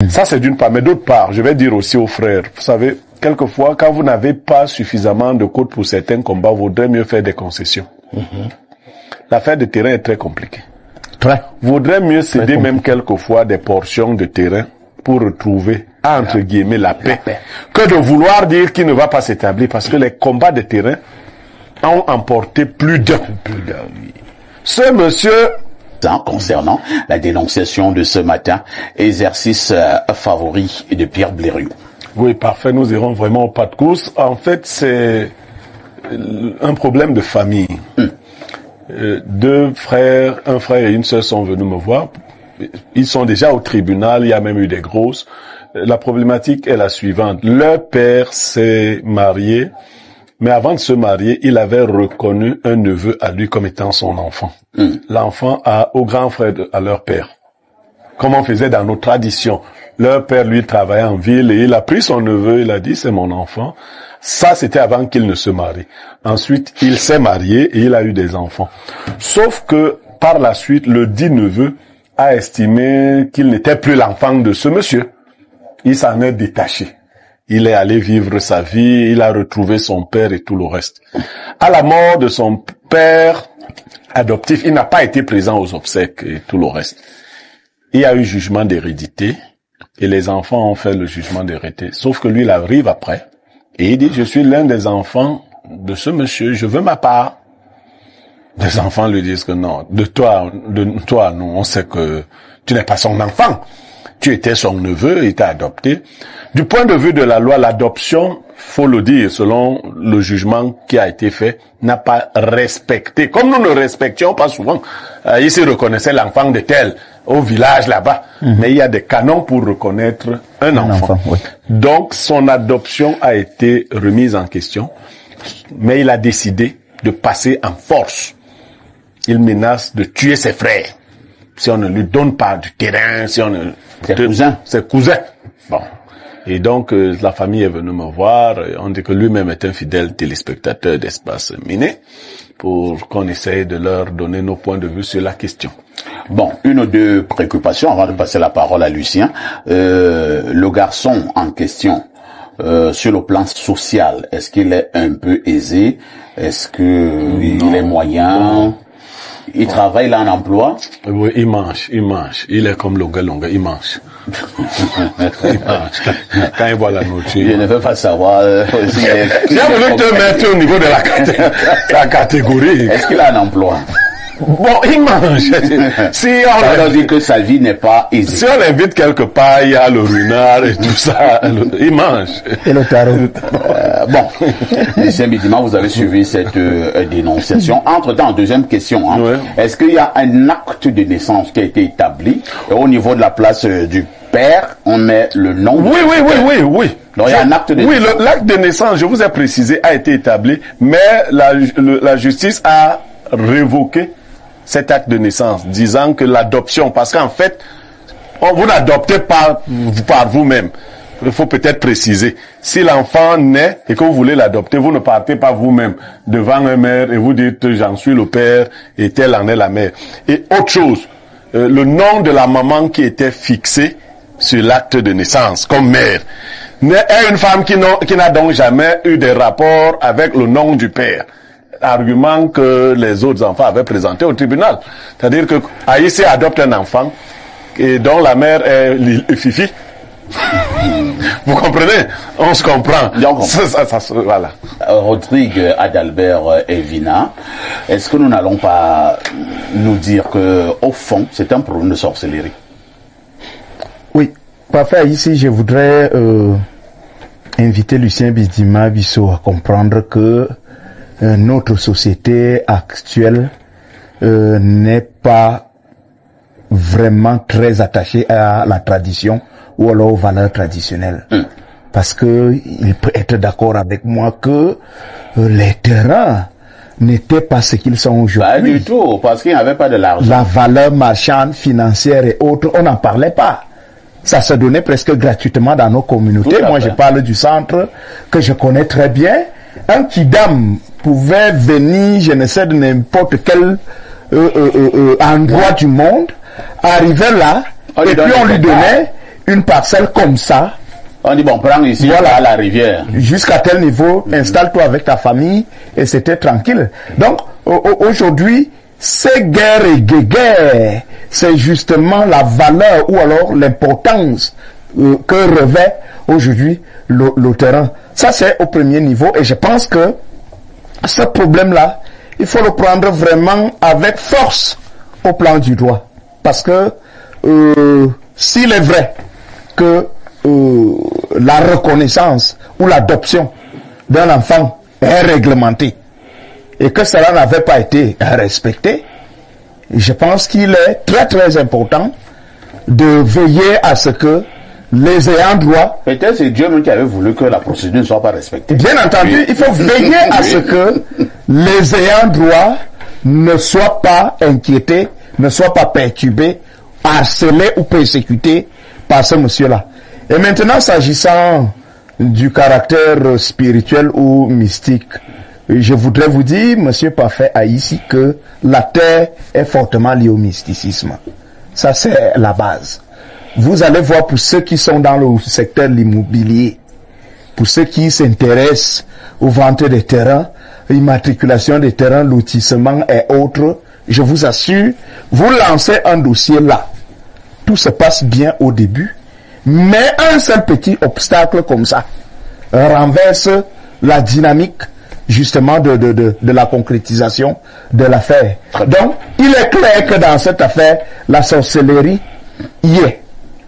Ça, c'est d'une part. Mais d'autre part, je vais dire aussi aux frères, vous savez, quelquefois, quand vous n'avez pas suffisamment de côtes pour certains combats, vous vaudrait mieux faire des concessions. L'affaire de terrain est très compliquée. Vaudrait mieux céder même quelquefois des portions de terrain pour retrouver, entre guillemets, la paix, que de vouloir dire qu'il ne va pas s'établir, parce que les combats de terrain ont emporté plus d'un. Ce monsieur... Concernant la dénonciation de ce matin, exercice favori de Pierre Blériot. Oui, parfait, nous irons vraiment au pas de course. En fait, c'est un problème de famille. Deux frères, un frère et une sœur sont venus me voir. Ils sont déjà au tribunal, il y a même eu des grosses. La problématique est la suivante. Leur père s'est marié, mais avant de se marier, il avait reconnu un neveu à lui comme étant son enfant. L'enfant au grand frère à leur père. Comme on faisait dans nos traditions. Leur père, lui, travaillait en ville et il a pris son neveu, il a dit, c'est mon enfant. Ça, c'était avant qu'il ne se marie. Ensuite, il s'est marié et il a eu des enfants. Sauf que, par la suite, le dit neveu a estimé qu'il n'était plus l'enfant de ce monsieur. Il s'en est détaché. Il est allé vivre sa vie, il a retrouvé son père et tout le reste. À la mort de son père adoptif, il n'a pas été présent aux obsèques et tout le reste. Il y a eu jugement d'hérédité et les enfants ont fait le jugement d'hérédité. Sauf que lui, il arrive après et il dit, je suis l'un des enfants de ce monsieur, je veux ma part. Les enfants lui disent que non, de toi, nous, on sait que tu n'es pas son enfant. Tu étais son neveu, il t'a adopté. Du point de vue de la loi, l'adoption, faut le dire, selon le jugement qui a été fait, n'a pas respecté. Comme nous ne respections pas souvent, ici reconnaissait l'enfant de tel au village là-bas, mais il y a des canons pour reconnaître un enfant. Oui. Donc son adoption a été remise en question, mais il a décidé de passer en force. Il menace de tuer ses frères si on ne lui donne pas du terrain, si on ne... Ses cousins. Bon. Et donc, la famille est venue me voir. On dit que lui-même est un fidèle téléspectateur d'Espace Miné pour qu'on essaye de leur donner nos points de vue sur la question. Bon, une ou deux préoccupations avant de passer la parole à Lucien. Le garçon en question, sur le plan social, est-ce qu'il est un peu aisé? Est-ce que il est moyen? Il travaille, il a un emploi? Oui, il mange. Il est comme le Longa, il mange. Il mange. Quand il voit la nourriture. Je ne veux pas savoir. J'ai voulu te mettre au niveau de la catégorie. Est-ce qu'il a un emploi? Bon, il mange. Ça veut dire que sa vie n'est pas aisée. Si on l'invite quelque part, il y a le renard et tout ça, il mange. Et le tarot. Bon, Lucien Bitima, vous avez suivi cette dénonciation. Entre-temps, deuxième question. Hein. Ouais. Est-ce qu'il y a un acte de naissance qui a été établi au niveau de la place du père, on met le nom? Oui. Donc il y a un acte de naissance. Oui, l'acte de naissance, je vous ai précisé, a été établi, mais la justice a révoqué cet acte de naissance, disant que l'adoption, parce qu'en fait, vous n'adoptez pas par vous-même. Il faut peut-être préciser. Si l'enfant naît et que vous voulez l'adopter, vous ne partez pas vous-même devant un maire et vous dites j'en suis le père et telle en est la mère. Et autre chose, le nom de la maman qui était fixé sur l'acte de naissance comme mère est une femme qui n'a donc jamais eu de rapport avec le nom du père. Argument que les autres enfants avaient présenté au tribunal. C'est-à-dire que Aïssé adopte un enfant et dont la mère est Fifi. Vous comprenez? On se comprend. Voilà. Rodrigue Adalbert Evina, est-ce que nous n'allons pas nous dire que au fond c'est un problème de sorcellerie? Oui. Parfait. Ici, je voudrais inviter Lucien Bitima Bissot à comprendre que notre société actuelle n'est pas vraiment très attachée à la tradition ou alors aux valeurs traditionnelles. Parce que il peut être d'accord avec moi que les terrains n'étaient pas ce qu'ils sont aujourd'hui. Pas du tout, parce qu'il n'y avait pas de l'argent. La valeur marchande, financière et autres, on n'en parlait pas. Ça se donnait presque gratuitement dans nos communautés. Moi, je parle du centre que je connais très bien. Un kidam pouvait venir, je ne sais, de n'importe quel endroit du monde, arriver là, et puis on lui donnait une parcelle comme ça. On dit, bon, prends ici, voilà, à la rivière. Jusqu'à tel niveau, installe-toi avec ta famille et c'était tranquille. Donc, aujourd'hui, ces guerres et guerres, c'est justement la valeur ou alors l'importance que revêt aujourd'hui le terrain. Ça, c'est au premier niveau et je pense que ce problème-là, il faut le prendre vraiment avec force au plan du droit. Parce que s'il est vrai que la reconnaissance ou l'adoption d'un enfant est réglementée et que cela n'avait pas été respecté, je pense qu'il est très très important de veiller à ce que les ayants droit... Peut-être c'est Dieu même qui avait voulu que la procédure ne soit pas respectée. Bien entendu, il faut veiller à ce que les ayants droit ne soient pas inquiétés, ne soient pas perturbés, harcelés ou persécutés par ce monsieur-là. Et maintenant, s'agissant du caractère spirituel ou mystique, je voudrais vous dire, monsieur Parfait, ici, que la terre est fortement liée au mysticisme. Ça, c'est la base. Vous allez voir pour ceux qui sont dans le secteur de l'immobilier, pour ceux qui s'intéressent aux ventes des terrains, immatriculation des terrains, lotissement et autres, je vous assure, vous lancez un dossier là. Tout se passe bien au début, mais un seul petit obstacle comme ça renverse la dynamique justement de la concrétisation de l'affaire. Donc, il est clair que dans cette affaire, la sorcellerie y est.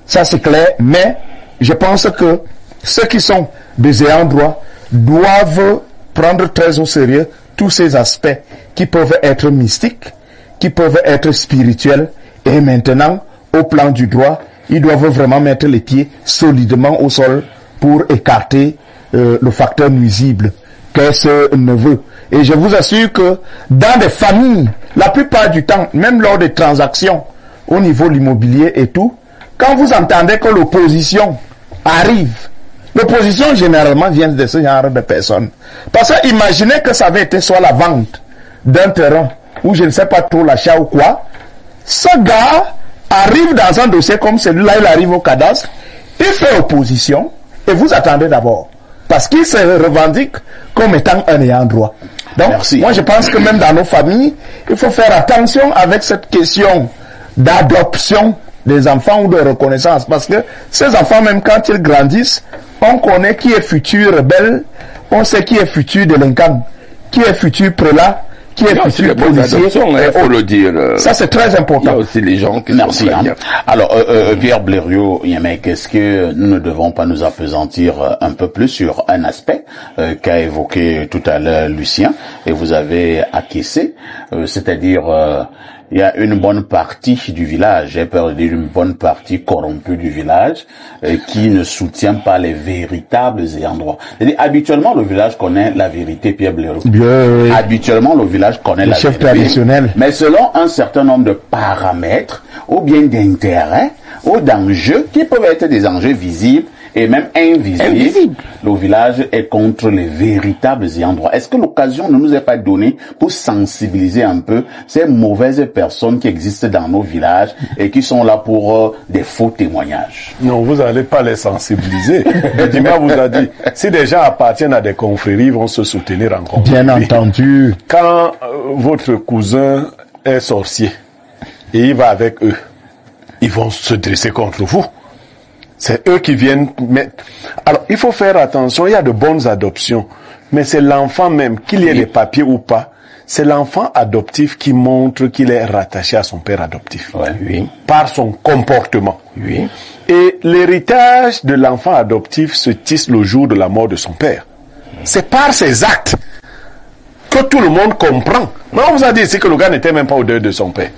Ça c'est clair, mais je pense que ceux qui sont des ayants droit doivent prendre très au sérieux tous ces aspects qui peuvent être mystiques, qui peuvent être spirituels, et maintenant, au plan du droit, ils doivent vraiment mettre les pieds solidement au sol pour écarter le facteur nuisible qu'est ce neveu. Et je vous assure que dans des familles, la plupart du temps, même lors des transactions au niveau de l'immobilier et tout, quand vous entendez que l'opposition arrive, l'opposition généralement vient de ce genre de personnes. Parce que imaginez que ça avait été soit la vente d'un terrain ou je ne sais pas trop l'achat ou quoi, ce gars arrive dans un dossier comme celui-là, il arrive au cadastre, il fait opposition et vous attendez d'abord. Parce qu'il se revendique comme étant un ayant droit. Donc, moi je pense que même dans nos familles, il faut faire attention avec cette question d'adoption des enfants ou de reconnaissance. Parce que ces enfants, même quand ils grandissent, on connaît qui est futur rebelle, on sait qui est futur délinquant, qui est futur prélat, qui est futur policier. Il faut le dire. Ça c'est très important. Il y a aussi les gens qui sont hein. Alors, Pierre Blériot-Yémé, qu'est-ce que nous ne devons pas nous appesantir un peu plus sur un aspect qu'a évoqué tout à l'heure Lucien, et vous avez acquiescé, c'est-à-dire il y a une bonne partie du village, j'ai peur de dire une bonne partie corrompue du village, qui ne soutient pas les véritables ayants droit. C'est-à-dire, habituellement, le village connaît la vérité, Pierre Blériot. Oui. Habituellement, le village connaît la chef vérité. Traditionnel. Mais selon un certain nombre de paramètres, ou bien d'intérêts, ou d'enjeux, qui peuvent être des enjeux visibles, et même invisible, le village est contre les véritables ayants droit. Est-ce que l'occasion ne nous est pas donnée pour sensibiliser un peu ces mauvaises personnes qui existent dans nos villages et qui sont là pour des faux témoignages? Non, vous n'allez pas les sensibiliser. Dima vous a dit, si des gens appartiennent à des confréries, ils vont se soutenir en confrérie. Bien entendu. Quand votre cousin est sorcier et il va avec eux, ils vont se dresser contre vous. C'est eux qui viennent mettre... Alors, il faut faire attention, il y a de bonnes adoptions, mais c'est l'enfant même, qu'il y ait des papiers ou pas, c'est l'enfant adoptif qui montre qu'il est rattaché à son père adoptif. Oui. Par son comportement. Oui. Et l'héritage de l'enfant adoptif se tisse le jour de la mort de son père. C'est par ses actes que tout le monde comprend. Mais on vous a dit ici que le gars n'était même pas au deuil de son père.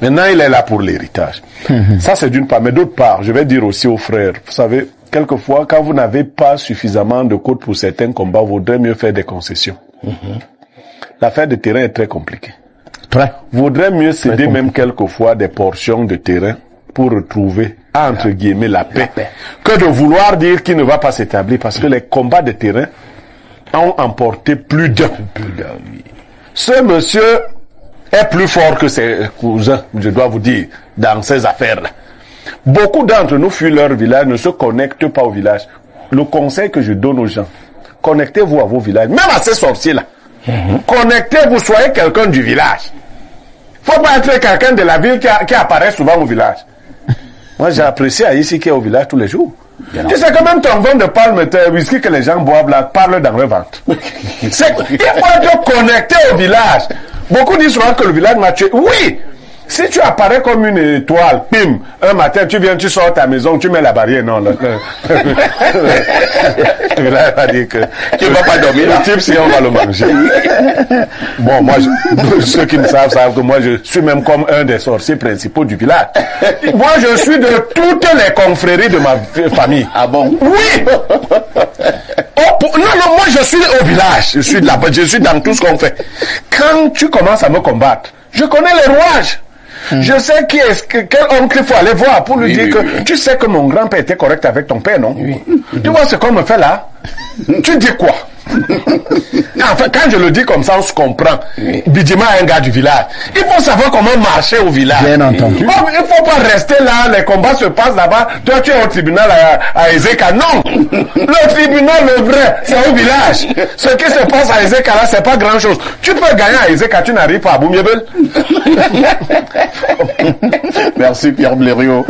Maintenant, il est là pour l'héritage. Ça, c'est d'une part. Mais d'autre part, je vais dire aussi aux frères, vous savez, quelquefois, quand vous n'avez pas suffisamment de côtes pour certains combats, il vaudrait mieux faire des concessions. L'affaire de terrain est très compliquée. Vaudrait mieux céder même quelquefois des portions de terrain pour retrouver, entre guillemets, la paix, que de vouloir dire qu'il ne va pas s'établir, parce que les combats de terrain ont emporté plus d'un. Ce monsieur est plus fort que ses cousins, je dois vous dire, dans ces affaires-là. Beaucoup d'entre nous fuient leur village, ne se connectent pas au village. Le conseil que je donne aux gens, connectez-vous à vos villages, même à ces sorciers-là. Connectez-vous, soyez quelqu'un du village. Faut pas être quelqu'un de la ville qui apparaît souvent au village. Moi, j'ai apprécié ici qui est au village tous les jours. Tu sais que même ton vin de palme, tes whisky que les gens boivent là, parle dans leur ventre. Il faut être connecté au village. Beaucoup disent souvent que le village m'a tué. Oui! Si tu apparais comme une étoile, pim, un matin, tu viens, tu sors ta maison, tu mets la barrière, non, là. Là, il va dire que tu ne vas pas dormir. Le type, si on va le manger. Bon, moi, ceux qui me savent que moi, je suis même comme un des sorciers principaux du village. Moi, je suis de toutes les confréries de ma famille. Ah bon? Oui! Non, moi, je suis au village. Je suis là-bas, je suis dans tout ce qu'on fait. Quand tu commences à me combattre, je connais les rouages. Je sais quel oncle il faut aller voir pour lui dire que tu sais que mon grand-père était correct avec ton père, non? Tu vois ce qu'on me fait là? Tu dis quoi? Enfin, quand je le dis comme ça, on se comprend. Bidima est un gars du village. Il faut savoir comment marcher au village. Bien entendu. Il faut pas rester là, les combats se passent là-bas. Toi, tu es au tribunal à Ezeka. Non! Le tribunal, le vrai, c'est au village. Ce qui se passe à Ezeka là, c'est pas grand-chose. Tu peux gagner à Ezeka, tu n'arrives pas à Boumiebel. Merci Pierre Blériot.